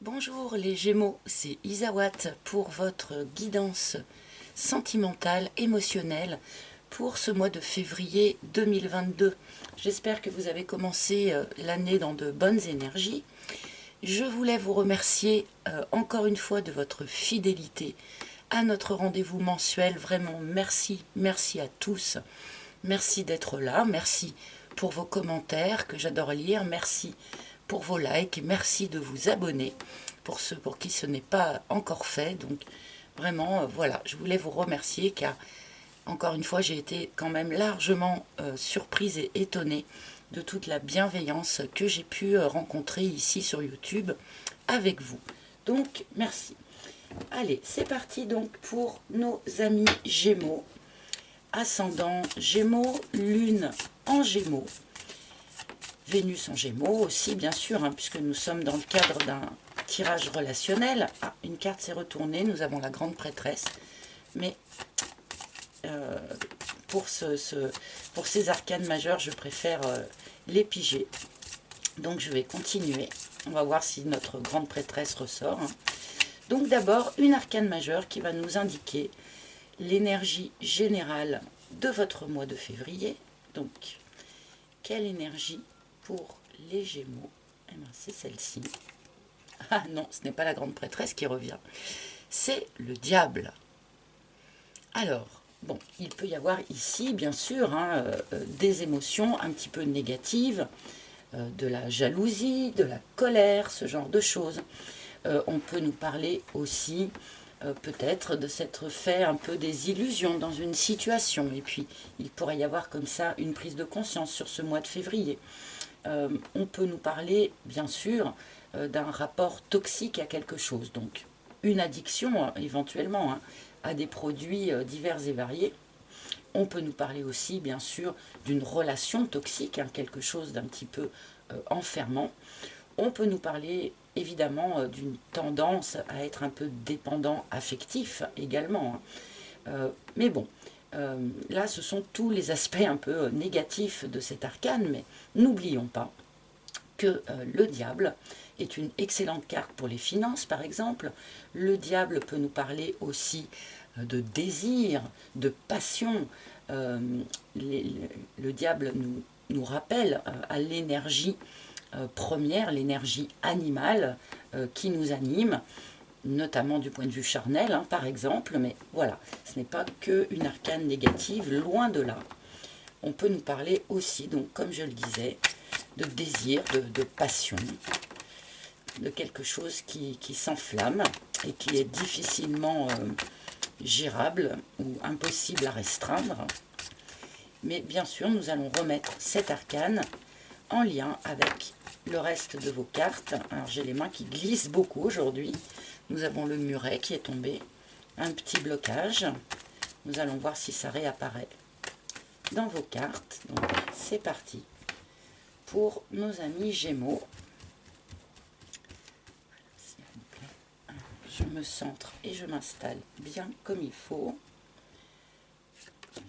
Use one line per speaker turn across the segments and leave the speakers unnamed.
Bonjour les Gémeaux, c'est Isawat pour votre guidance sentimentale, émotionnelle pour ce mois de février 2022. J'espère que vous avez commencé l'année dans de bonnes énergies. Je voulais vous remercier encore une fois de votre fidélité à notre rendez-vous mensuel. Vraiment, merci, merci à tous. Merci d'être là, merci pour vos commentaires que j'adore lire, merci pour vos likes et merci de vous abonner pour ceux pour qui ce n'est pas encore fait. Donc vraiment, voilà, je voulais vous remercier car encore une fois, j'ai été quand même largement surprise et étonnée de toute la bienveillance que j'ai pu rencontrer ici sur YouTube avec vous. Donc, merci. Allez, c'est parti donc pour nos amis Gémeaux. Ascendant Gémeaux, Lune en Gémeaux, Vénus en Gémeaux aussi, bien sûr, hein, puisque nous sommes dans le cadre d'un tirage relationnel. Ah, une carte s'est retournée, nous avons la grande prêtresse, mais pour ces arcanes majeures, je préfère les piger. Donc je vais continuer. On va voir si notre grande prêtresse ressort. Hein. Donc d'abord, une arcane majeure qui va nous indiquer l'énergie générale de votre mois de février. Donc, quelle énergie pour les Gémeaux? Eh bien, c'est celle-ci. Ah non, ce n'est pas la grande prêtresse qui revient. C'est le diable. Alors, bon, il peut y avoir ici, bien sûr, hein, des émotions un petit peu négatives, de la jalousie, de la colère, ce genre de choses. On peut nous parler aussi peut-être de s'être fait un peu des illusions dans une situation. Et puis, il pourrait y avoir comme ça une prise de conscience sur ce mois de février. On peut nous parler, bien sûr, d'un rapport toxique à quelque chose. Donc, une addiction, éventuellement, hein, à des produits divers et variés. On peut nous parler aussi, bien sûr, d'une relation toxique, hein, quelque chose d'un petit peu enfermant. On peut nous parler évidemment d'une tendance à être un peu dépendant affectif également. Hein. Mais bon, là ce sont tous les aspects un peu négatifs de cet arcane, mais n'oublions pas que le diable est une excellente carte pour les finances par exemple. Le diable peut nous parler aussi de désir, de passion. Le diable nous rappelle à l'énergie première, l'énergie animale qui nous anime, notamment du point de vue charnel, hein, par exemple, mais voilà, ce n'est pas qu'une arcane négative, loin de là. On peut nous parler aussi, donc comme je le disais, de désir, de passion, de quelque chose qui s'enflamme et qui est difficilement gérable ou impossible à restreindre. Mais bien sûr, nous allons remettre cet arcane en lien avec le reste de vos cartes. Alors j'ai les mains qui glissent beaucoup aujourd'hui. Nous avons le muret qui est tombé, un petit blocage. Nous allons voir si ça réapparaît dans vos cartes. Donc c'est parti pour nos amis Gémeaux. S'il vous plaît, je me centre et je m'installe bien comme il faut.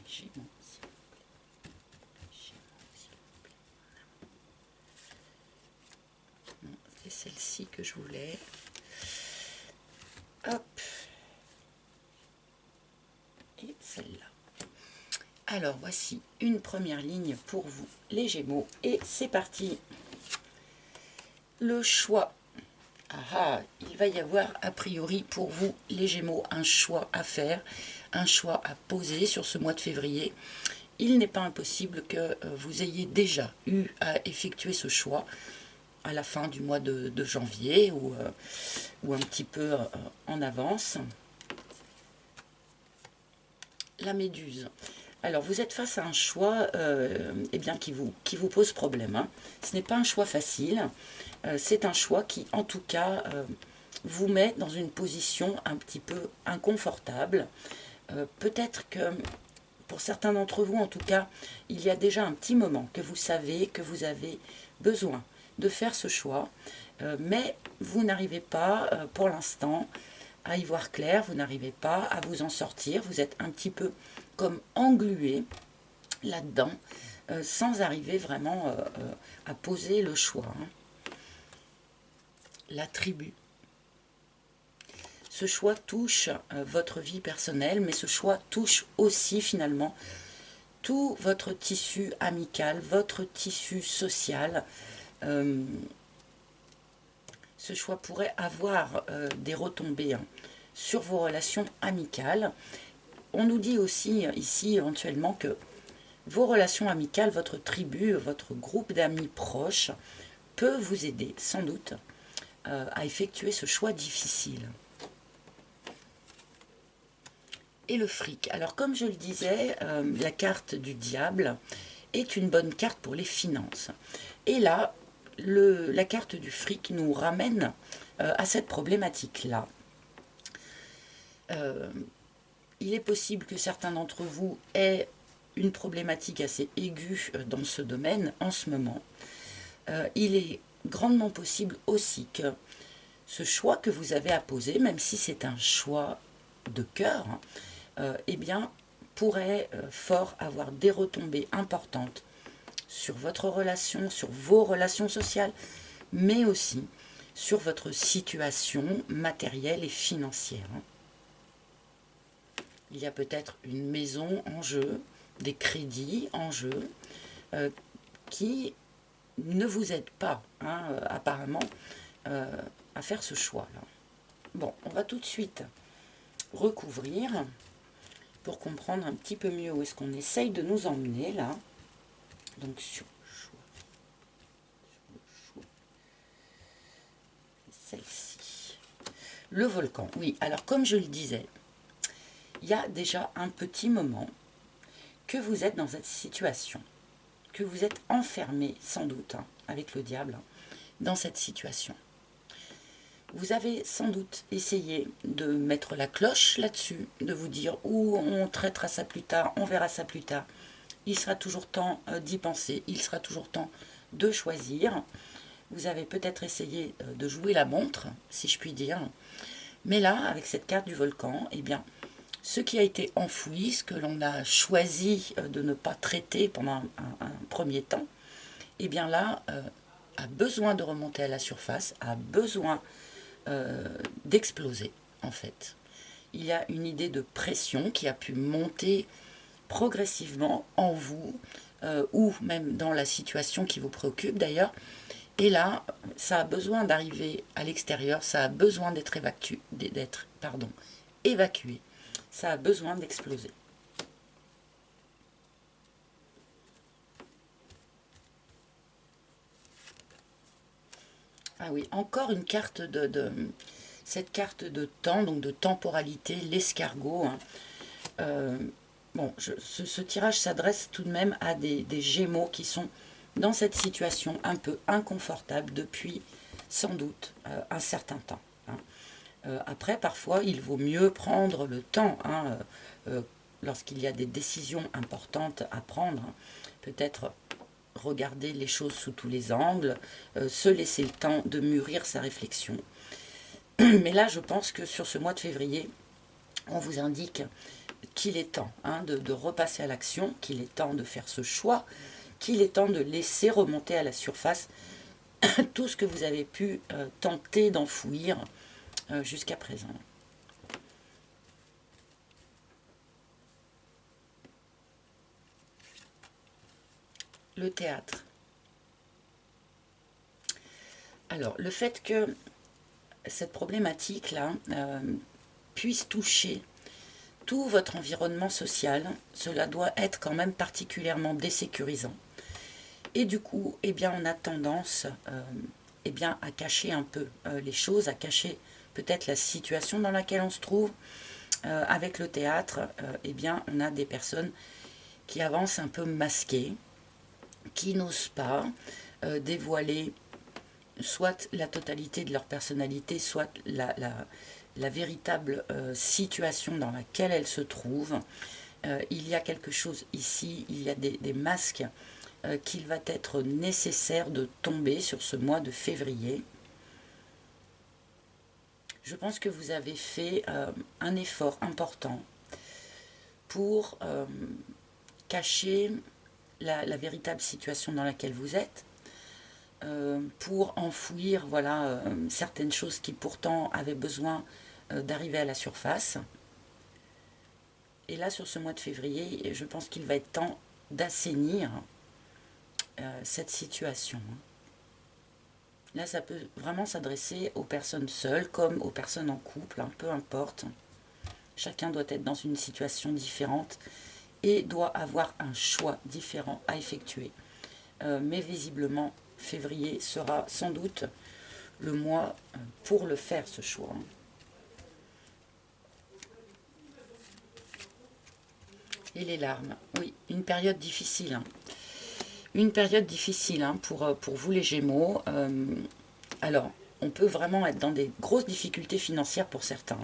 Gémeaux. C'est celle-ci que je voulais. Hop. Et celle-là. Alors, voici une première ligne pour vous, les Gémeaux. Et c'est parti. Le choix. Ah, il va y avoir, a priori, pour vous, les Gémeaux, un choix à faire, un choix à poser sur ce mois de février. Il n'est pas impossible que vous ayez déjà eu à effectuer ce choix à la fin du mois de janvier ou un petit peu en avance. La méduse. Alors, vous êtes face à un choix eh bien, qui vous pose problème. Hein. Ce n'est pas un choix facile. C'est un choix qui, en tout cas, vous met dans une position un petit peu inconfortable. Peut-être que, pour certains d'entre vous, en tout cas, il y a déjà un petit moment que vous savez que vous avez besoin de faire ce choix, mais vous n'arrivez pas, pour l'instant, à y voir clair, vous n'arrivez pas à vous en sortir, vous êtes un petit peu comme englué là-dedans, sans arriver vraiment à poser le choix. Hein. La tribu. ce choix touche votre vie personnelle, mais ce choix touche aussi finalement tout votre tissu amical, votre tissu social. Ce choix pourrait avoir des retombées sur vos relations amicales. On nous dit aussi ici éventuellement que vos relations amicales, votre tribu, votre groupe d'amis proches peut vous aider sans doute à effectuer ce choix difficile. Et le fric. Alors comme je le disais, la carte du diable est une bonne carte pour les finances. Et là, la carte du fric nous ramène à cette problématique-là. Il est possible que certains d'entre vous aient une problématique assez aiguë dans ce domaine en ce moment. Il est grandement possible aussi que ce choix que vous avez à poser, même si c'est un choix de cœur, eh bien, pourrait fort avoir des retombées importantes sur votre relation, sur vos relations sociales, mais aussi sur votre situation matérielle et financière. Il y a peut-être une maison en jeu, des crédits en jeu, qui ne vous aident pas, apparemment, à faire ce choix-là. Bon, on va tout de suite recouvrir pour comprendre un petit peu mieux où est-ce qu'on essaye de nous emmener, là. Donc, sur le choix, celle-ci. Le volcan, oui. Alors, comme je le disais, il y a déjà un petit moment que vous êtes dans cette situation, que vous êtes enfermé, sans doute, avec le diable, dans cette situation. Vous avez sans doute essayé de mettre la cloche là-dessus, de vous dire « ou on traitera ça plus tard, on verra ça plus tard ». Il sera toujours temps d'y penser, il sera toujours temps de choisir. Vous avez peut-être essayé de jouer la montre, si je puis dire. Mais là, avec cette carte du volcan, eh bien, ce qui a été enfoui, ce que l'on a choisi de ne pas traiter pendant un premier temps, eh bien là, a besoin de remonter à la surface, a besoin d'exploser, en fait. Il y a une idée de pression qui a pu monter progressivement en vous, ou même dans la situation qui vous préoccupe d'ailleurs. Et là, ça a besoin d'arriver à l'extérieur, ça a besoin d'être évacué, ça a besoin d'exploser. Ah oui, encore une carte cette carte de temps, donc de temporalité, l'escargot. Bon, ce tirage s'adresse tout de même à des Gémeaux qui sont dans cette situation un peu inconfortable depuis sans doute un certain temps. Après, parfois, il vaut mieux prendre le temps lorsqu'il y a des décisions importantes à prendre. Peut-être regarder les choses sous tous les angles, se laisser le temps de mûrir sa réflexion. Mais là, je pense que sur ce mois de février, on vous indique qu'il est temps de repasser à l'action, qu'il est temps de faire ce choix, qu'il est temps de laisser remonter à la surface tout ce que vous avez pu tenter d'enfouir jusqu'à présent. Le théâtre. Alors, le fait que cette problématique-là puisse toucher tout votre environnement social, cela doit être quand même particulièrement désécurisant. Et du coup, eh bien, on a tendance à cacher un peu les choses, à cacher peut-être la situation dans laquelle on se trouve. Avec le théâtre, eh bien, on a des personnes qui avancent un peu masquées, qui n'osent pas dévoiler soit la totalité de leur personnalité, soit la véritable situation dans laquelle elles se trouvent. Il y a quelque chose ici, il y a des masques qu'il va être nécessaire de tomber sur ce mois de février. Je pense que vous avez fait un effort important pour cacher la véritable situation dans laquelle vous êtes, pour enfouir certaines choses qui pourtant avaient besoin d'arriver à la surface. Et là, sur ce mois de février, je pense qu'il va être temps d'assainir cette situation. Là, ça peut vraiment s'adresser aux personnes seules comme aux personnes en couple, hein, peu importe. Chacun doit être dans une situation différente et doit avoir un choix différent à effectuer. Mais visiblement, février sera sans doute le mois pour le faire, ce choix. Et les larmes, oui, une période difficile. Hein. Une période difficile hein, pour vous les Gémeaux. Alors, on peut vraiment être dans des grosses difficultés financières pour certains.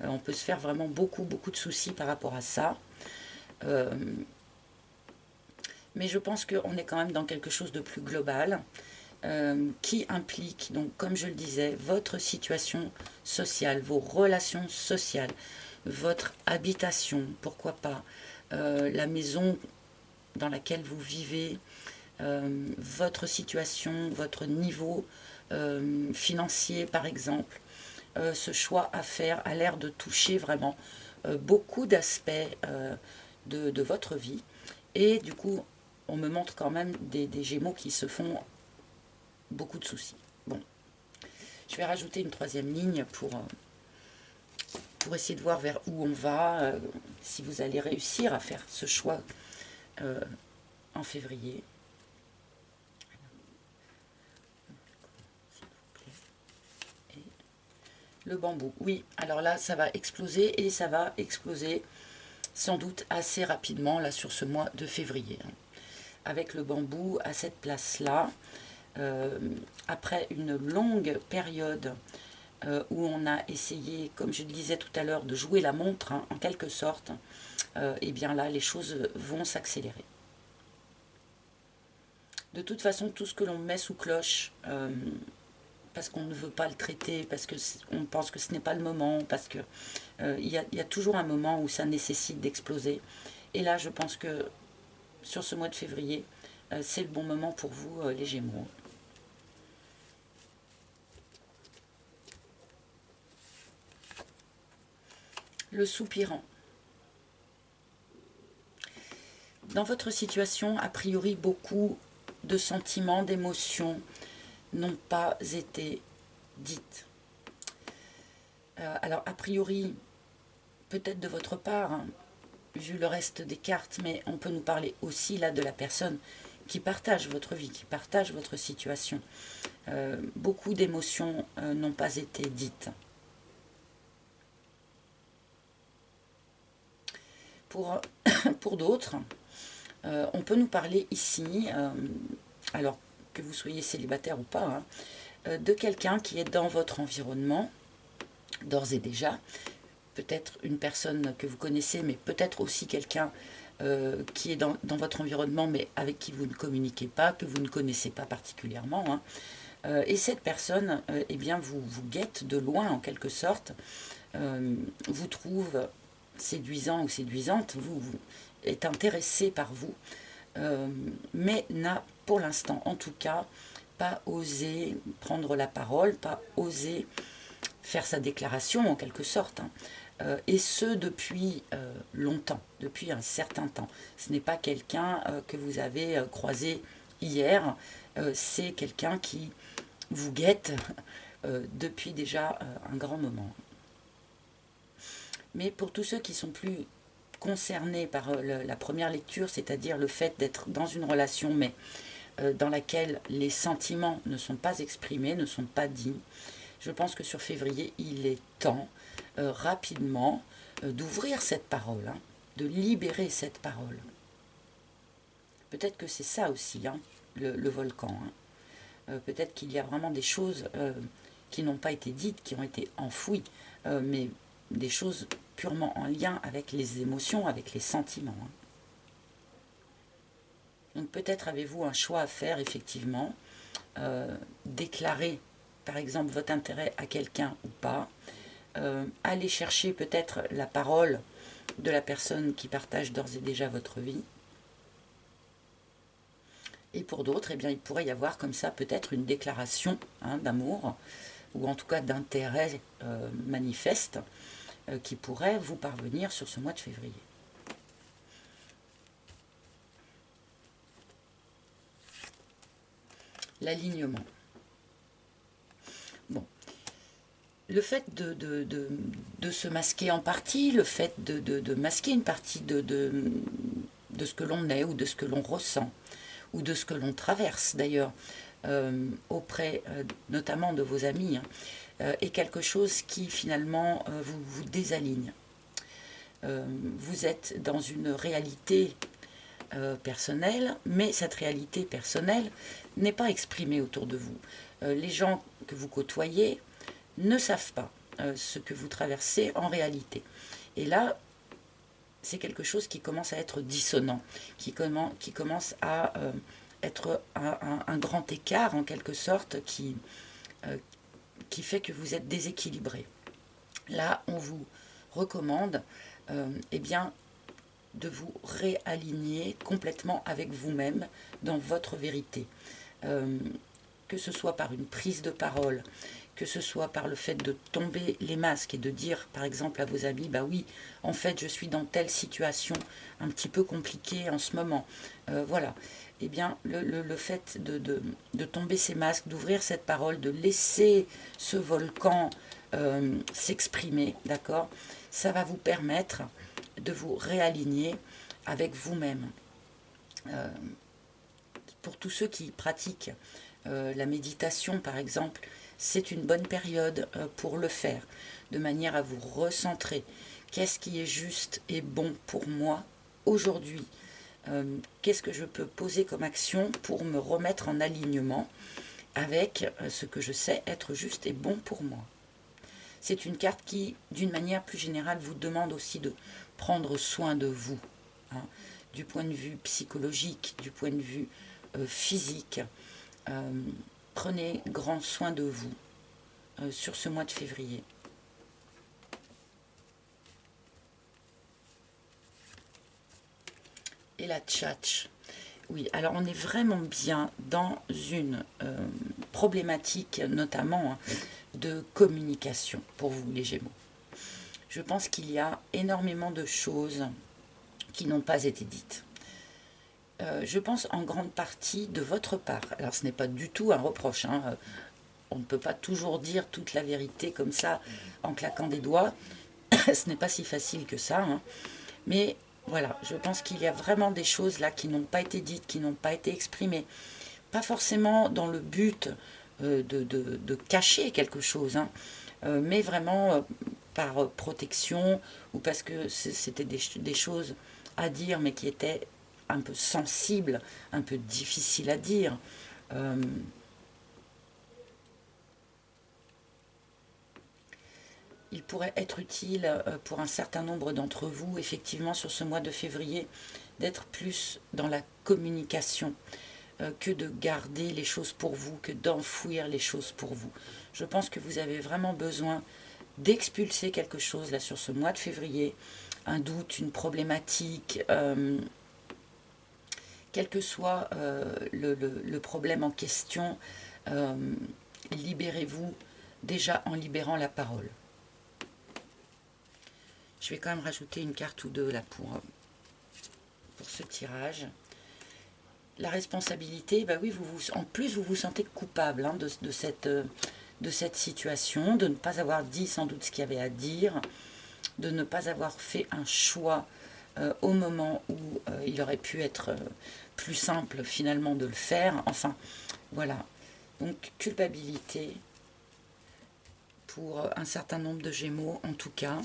Hein. On peut se faire vraiment beaucoup de soucis par rapport à ça. Mais je pense qu'on est quand même dans quelque chose de plus global qui implique, donc comme je le disais, votre situation sociale, vos relations sociales, votre habitation, pourquoi pas, la maison dans laquelle vous vivez, votre situation, votre niveau financier par exemple. Ce choix à faire a l'air de toucher vraiment beaucoup d'aspects de votre vie. Et du coup, on me montre quand même des Gémeaux qui se font beaucoup de soucis. Bon, je vais rajouter une troisième ligne pour essayer de voir vers où on va, si vous allez réussir à faire ce choix en février. Et le bambou, oui, alors là, ça va exploser et ça va exploser sans doute assez rapidement là sur ce mois de février. Avec le bambou à cette place-là, après une longue période où on a essayé, comme je le disais tout à l'heure, de jouer la montre, hein, en quelque sorte, et bien là, les choses vont s'accélérer. De toute façon, tout ce que l'on met sous cloche, parce qu'on ne veut pas le traiter, parce qu'on pense que ce n'est pas le moment, parce que il y a toujours un moment où ça nécessite d'exploser. Et là, je pense que sur ce mois de février, c'est le bon moment pour vous, les Gémeaux. Le soupirant. Dans votre situation, a priori, beaucoup de sentiments, d'émotions n'ont pas été dites. Alors, a priori, peut-être de votre part, hein, vu le reste des cartes, mais on peut nous parler aussi là de la personne qui partage votre vie, qui partage votre situation. Beaucoup d'émotions n'ont pas été dites. Pour d'autres, on peut nous parler ici, alors que vous soyez célibataire ou pas, hein, de quelqu'un qui est dans votre environnement, d'ores et déjà, peut-être une personne que vous connaissez, mais peut-être aussi quelqu'un qui est dans votre environnement, mais avec qui vous ne communiquez pas, que vous ne connaissez pas particulièrement. Hein. Et cette personne, eh bien, vous guette de loin, en quelque sorte, vous trouve séduisant ou séduisante, vous est intéressé par vous, mais n'a pour l'instant, en tout cas, pas osé prendre la parole, pas osé faire sa déclaration en quelque sorte, hein. Et ce depuis longtemps, depuis un certain temps. Ce n'est pas quelqu'un que vous avez croisé hier, c'est quelqu'un qui vous guette depuis déjà un grand moment. Mais pour tous ceux qui sont plus concernés par la première lecture, c'est-à-dire le fait d'être dans une relation, mais dans laquelle les sentiments ne sont pas exprimés, ne sont pas dits, je pense que sur février, il est temps rapidement d'ouvrir cette parole, hein, de libérer cette parole. Peut-être que c'est ça aussi, hein, le volcan. Hein. Peut-être qu'il y a vraiment des choses qui n'ont pas été dites, qui ont été enfouies, mais des choses purement en lien avec les émotions, avec les sentiments. Hein. Donc peut-être avez-vous un choix à faire, effectivement, déclarer par exemple votre intérêt à quelqu'un ou pas, aller chercher peut-être la parole de la personne qui partage d'ores et déjà votre vie. Et pour d'autres, eh bien, il pourrait y avoir comme ça peut-être une déclaration, hein, d'amour ou en tout cas d'intérêt manifeste, qui pourrait vous parvenir sur ce mois de février. L'alignement. Bon. Le fait de se masquer en partie, le fait de masquer une partie de ce que l'on est, ou de ce que l'on ressent, ou de ce que l'on traverse d'ailleurs, auprès notamment de vos amis, hein, est quelque chose qui finalement vous désaligne. Vous êtes dans une réalité personnelle, mais cette réalité personnelle n'est pas exprimée autour de vous. Les gens que vous côtoyez ne savent pas ce que vous traversez en réalité. Et là, c'est quelque chose qui commence à être dissonant, qui commence à être un grand écart en quelque sorte, qui fait que vous êtes déséquilibré. Là, on vous recommande eh bien, de vous réaligner complètement avec vous-même dans votre vérité. Que ce soit par une prise de parole, que ce soit par le fait de tomber les masques et de dire par exemple à vos amis, bah oui, en fait je suis dans telle situation un petit peu compliquée en ce moment. Voilà. Eh bien, le fait de tomber ces masques, d'ouvrir cette parole, de laisser ce volcan s'exprimer, d'accord, ça va vous permettre de vous réaligner avec vous-même. Pour tous ceux qui pratiquent la méditation par exemple, c'est une bonne période pour le faire, de manière à vous recentrer. Qu'est-ce qui est juste et bon pour moi aujourd'hui? Qu'est-ce que je peux poser comme action pour me remettre en alignement avec ce que je sais être juste et bon pour moi? C'est une carte qui, d'une manière plus générale, vous demande aussi de prendre soin de vous, hein, du point de vue psychologique, du point de vue physique. Prenez grand soin de vous sur ce mois de février. Et la tchatch. Oui, alors on est vraiment bien dans une problématique, notamment hein, de communication pour vous les Gémeaux. Je pense qu'il y a énormément de choses qui n'ont pas été dites. Je pense en grande partie de votre part. Alors ce n'est pas du tout un reproche, hein. On ne peut pas toujours dire toute la vérité comme ça en claquant des doigts. Ce n'est pas si facile que ça, hein. Mais voilà, je pense qu'il y a vraiment des choses là qui n'ont pas été dites, qui n'ont pas été exprimées. Pas forcément dans le but de cacher quelque chose, hein, mais vraiment par protection, ou parce que c'était des choses à dire mais qui étaient un peu sensibles, un peu difficiles à dire. Il pourrait être utile pour un certain nombre d'entre vous, effectivement, sur ce mois de février, d'être plus dans la communication, que de garder les choses pour vous, que d'enfouir les choses pour vous. Je pense que vous avez vraiment besoin d'expulser quelque chose là sur ce mois de février, un doute, une problématique, quel que soit le problème en question, libérez-vous déjà en libérant la parole. Je vais quand même rajouter une carte ou deux là pour ce tirage. La responsabilité, bah oui, en plus vous vous sentez coupable hein, de cette situation, de ne pas avoir dit sans doute ce qu'il y avait à dire, de ne pas avoir fait un choix au moment où il aurait pu être plus simple finalement de le faire. Enfin, voilà. Donc culpabilité pour un certain nombre de Gémeaux en tout cas.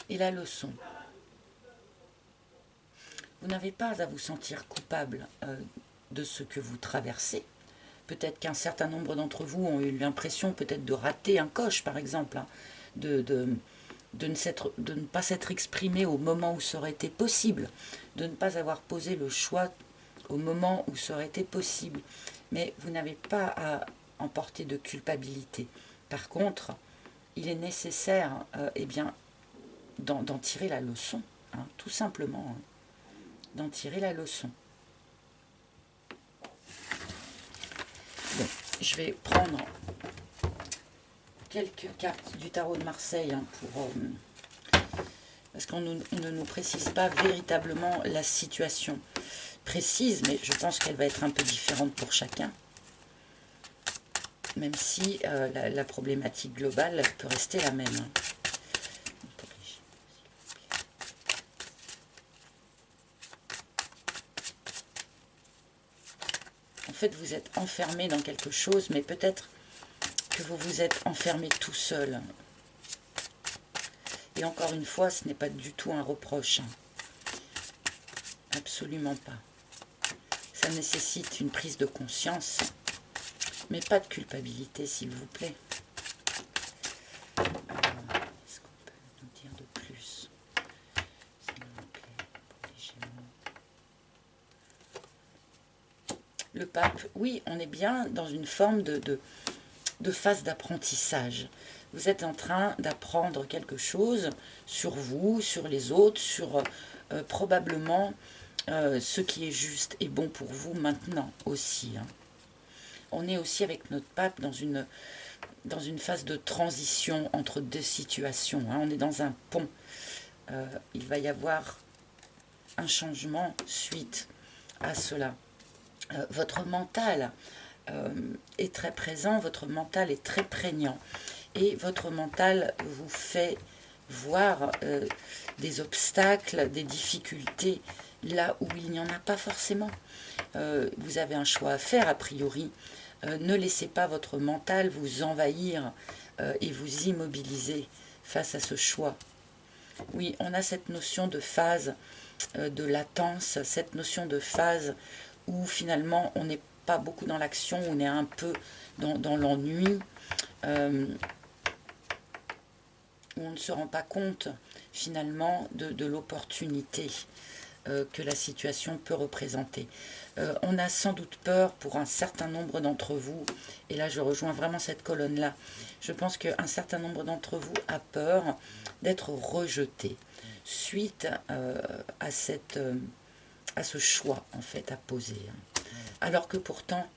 Et la leçon. Vous n'avez pas à vous sentir coupable de ce que vous traversez. Peut-être qu'un certain nombre d'entre vous ont eu l'impression peut-être de rater un coche, par exemple, hein, de ne pas s'être exprimé au moment où ça aurait été possible, de ne pas avoir posé le choix au moment où ça aurait été possible. Mais vous n'avez pas à emporter de culpabilité. Par contre, il est nécessaire eh bien, d'en tirer la leçon, hein, tout simplement, hein, d'en tirer la leçon. je vais prendre quelques cartes du tarot de Marseille hein, parce qu'on ne nous précise pas véritablement la situation précise, mais je pense qu'elle va être un peu différente pour chacun, même si la problématique globale peut rester la même. Hein. En fait, vous êtes enfermé dans quelque chose, mais peut-être que vous vous êtes enfermé tout seul. Et encore une fois, ce n'est pas du tout un reproche. Hein. Absolument pas. Ça nécessite une prise de conscience, mais pas de culpabilité, s'il vous plaît. Qu'est-ce qu'on peut nous dire de plus, s'il vous plaît, pour les Gémeaux? Le pape, oui, on est bien dans une forme de phase d'apprentissage. Vous êtes en train d'apprendre quelque chose sur vous, sur les autres, sur probablement ce qui est juste et bon pour vous maintenant aussi. Hein. On est aussi avec notre pape dans une phase de transition entre deux situations. Hein. On est dans un pont. Il va y avoir un changement suite à cela. Votre mental est très présent, votre mental est très prégnant. Et votre mental vous fait voir des obstacles, des difficultés, là où il n'y en a pas forcément. Vous avez un choix à faire, a priori. Ne laissez pas votre mental vous envahir et vous immobiliser face à ce choix. Oui, on a cette notion de phase de latence, cette notion de phase où finalement on n'est pas beaucoup dans l'action, on est un peu dans l'ennui, où on ne se rend pas compte finalement de l'opportunité que la situation peut représenter. On a sans doute peur pour un certain nombre d'entre vous, et là je rejoins vraiment cette colonne-là, je pense qu'un certain nombre d'entre vous a peur d'être rejeté suite à ce choix en fait à poser. Alors que pourtant,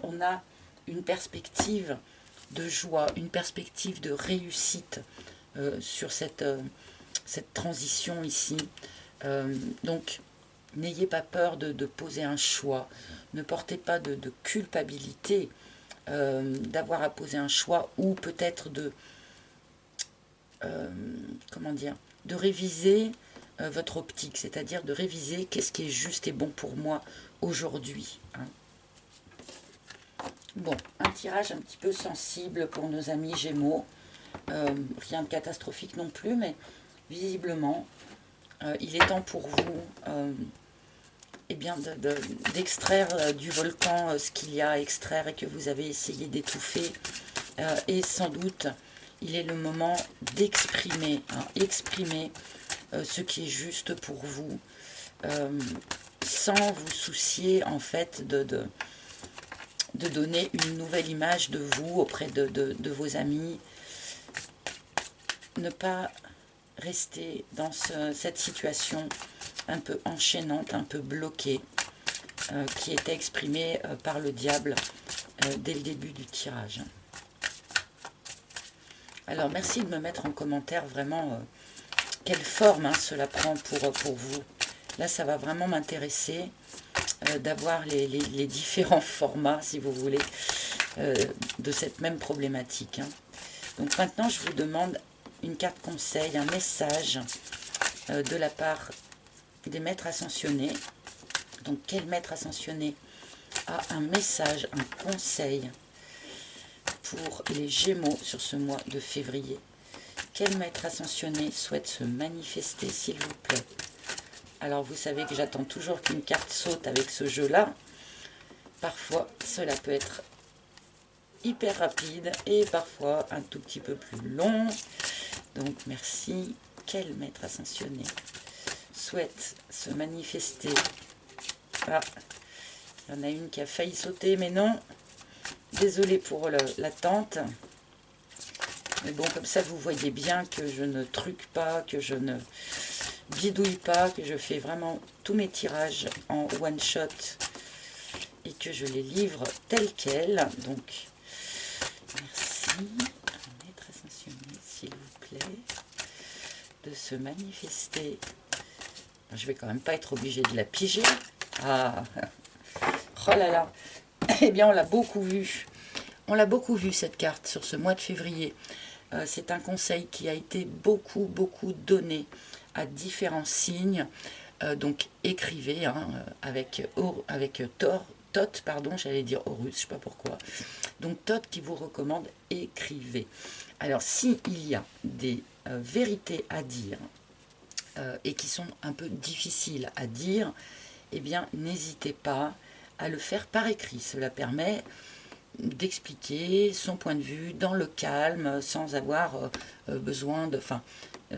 on a une perspective de joie, une perspective de réussite sur cette transition ici. Donc, n'ayez pas peur de poser un choix. Ne portez pas de culpabilité d'avoir à poser un choix ou peut-être de réviser votre optique, c'est-à-dire de réviser qu'est-ce qui est juste et bon pour moi aujourd'hui. Hein. Bon, un tirage un petit peu sensible pour nos amis Gémeaux. Rien de catastrophique non plus, mais visiblement, il est temps pour vous d'extraire du volcan ce qu'il y a à extraire et que vous avez essayé d'étouffer. Et sans doute, il est le moment d'exprimer, exprimer ce qui est juste pour vous, sans vous soucier en fait de donner une nouvelle image de vous auprès de vos amis. Ne pas rester dans cette situation un peu enchaînante, un peu bloquée, qui était exprimée par le diable dès le début du tirage. Alors merci de me mettre en commentaire vraiment quelle forme cela prend pour vous. Là ça va vraiment m'intéresser d'avoir les différents formats, si vous voulez, de cette même problématique. Hein. Donc maintenant je vous demande une carte conseil, un message de la part des maîtres ascensionnés. Donc quel maître ascensionné a un message, un conseil pour les Gémeaux sur ce mois de février? Quel maître ascensionné souhaite se manifester, s'il vous plaît? Alors vous savez que j'attends toujours qu'une carte saute avec ce jeu-là. Parfois cela peut être hyper rapide et parfois un tout petit peu plus long. Donc merci. Quel maître ascensionné souhaite se manifester? Ah, il y en a une qui a failli sauter, mais non. Désolée pour l'attente. Mais bon, comme ça, vous voyez bien que je ne truque pas, que je ne bidouille pas, que je fais vraiment tous mes tirages en one shot et puisque je les livre tels quels. Donc, merci, maîtresse insoumise, s'il vous plaît, de se manifester. Je vais quand même pas être obligée de la piger. Ah, oh là là. Eh bien, on l'a beaucoup vu. On l'a beaucoup vu, cette carte, sur ce mois de février. C'est un conseil qui a été beaucoup donné à différents signes. Donc, écrivez, hein, avec Thoth, pardon, j'allais dire Horus, je ne sais pas pourquoi. Donc, Thoth qui vous recommande, écrivez. Alors, s'il y a des vérités à dire, et qui sont un peu difficiles à dire, eh bien, n'hésitez pas à le faire par écrit. Cela permet d'expliquer son point de vue dans le calme, sans avoir besoin de... Enfin,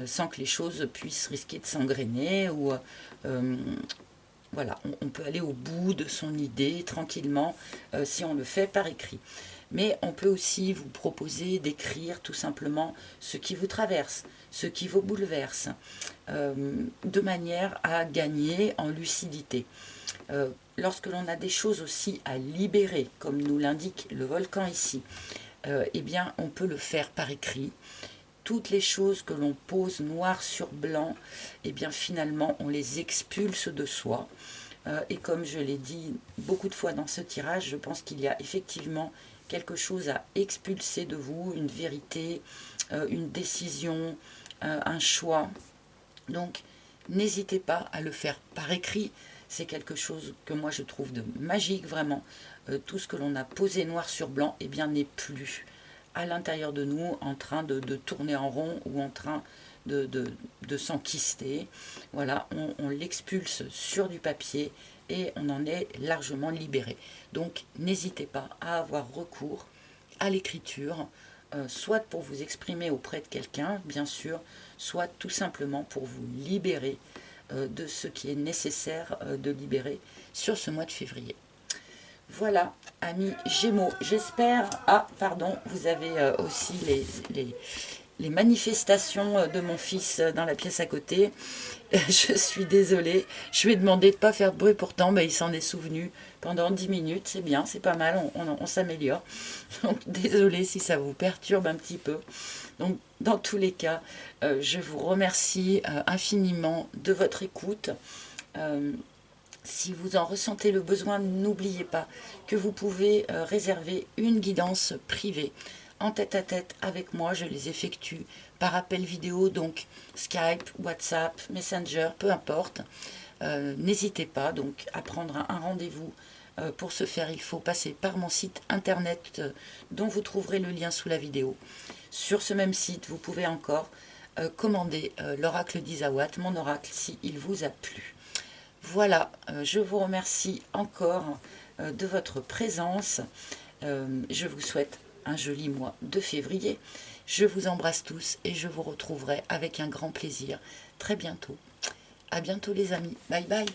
sans que les choses puissent risquer de s'engrainer, ou... voilà, on peut aller au bout de son idée tranquillement si on le fait par écrit. Mais on peut aussi vous proposer d'écrire tout simplement ce qui vous traverse, ce qui vous bouleverse, de manière à gagner en lucidité. Lorsque l'on a des choses aussi à libérer, comme nous l'indique le volcan ici, eh bien on peut le faire par écrit. Toutes les choses que l'on pose noir sur blanc, eh bien finalement on les expulse de soi. Et comme je l'ai dit beaucoup de fois dans ce tirage, je pense qu'il y a effectivement quelque chose à expulser de vous, une vérité, une décision, un choix. Donc n'hésitez pas à le faire par écrit. C'est quelque chose que moi je trouve de magique, vraiment. Tout ce que l'on a posé noir sur blanc, eh bien n'est plus à l'intérieur de nous, en train de tourner en rond ou en train de s'enquister. Voilà, on l'expulse sur du papier et on en est largement libéré. Donc n'hésitez pas à avoir recours à l'écriture, soit pour vous exprimer auprès de quelqu'un, bien sûr, soit tout simplement pour vous libérer de ce qui est nécessaire de libérer sur ce mois de février. Voilà, amis Gémeaux, j'espère... Ah, pardon, vous avez aussi les manifestations de mon fils dans la pièce à côté. Je suis désolée, je lui ai demandé de ne pas faire de bruit, pourtant il s'en est souvenu pendant 10 minutes, c'est bien, c'est pas mal, on s'améliore. Donc désolée si ça vous perturbe un petit peu. Donc dans tous les cas, je vous remercie infiniment de votre écoute. Si vous en ressentez le besoin, n'oubliez pas que vous pouvez réserver une guidance privée en tête-à-tête avec moi. Je les effectue par appel vidéo, donc Skype, WhatsApp, Messenger, peu importe. N'hésitez pas donc à prendre un rendez-vous. Pour ce faire, il faut passer par mon site internet dont vous trouverez le lien sous la vidéo. Sur ce même site, vous pouvez encore commander l'oracle d'Isawat, mon oracle, s'il vous a plu. Voilà, je vous remercie encore de votre présence. Je vous souhaite un joli mois de février. Je vous embrasse tous et je vous retrouverai avec un grand plaisir très bientôt. À bientôt les amis. Bye bye.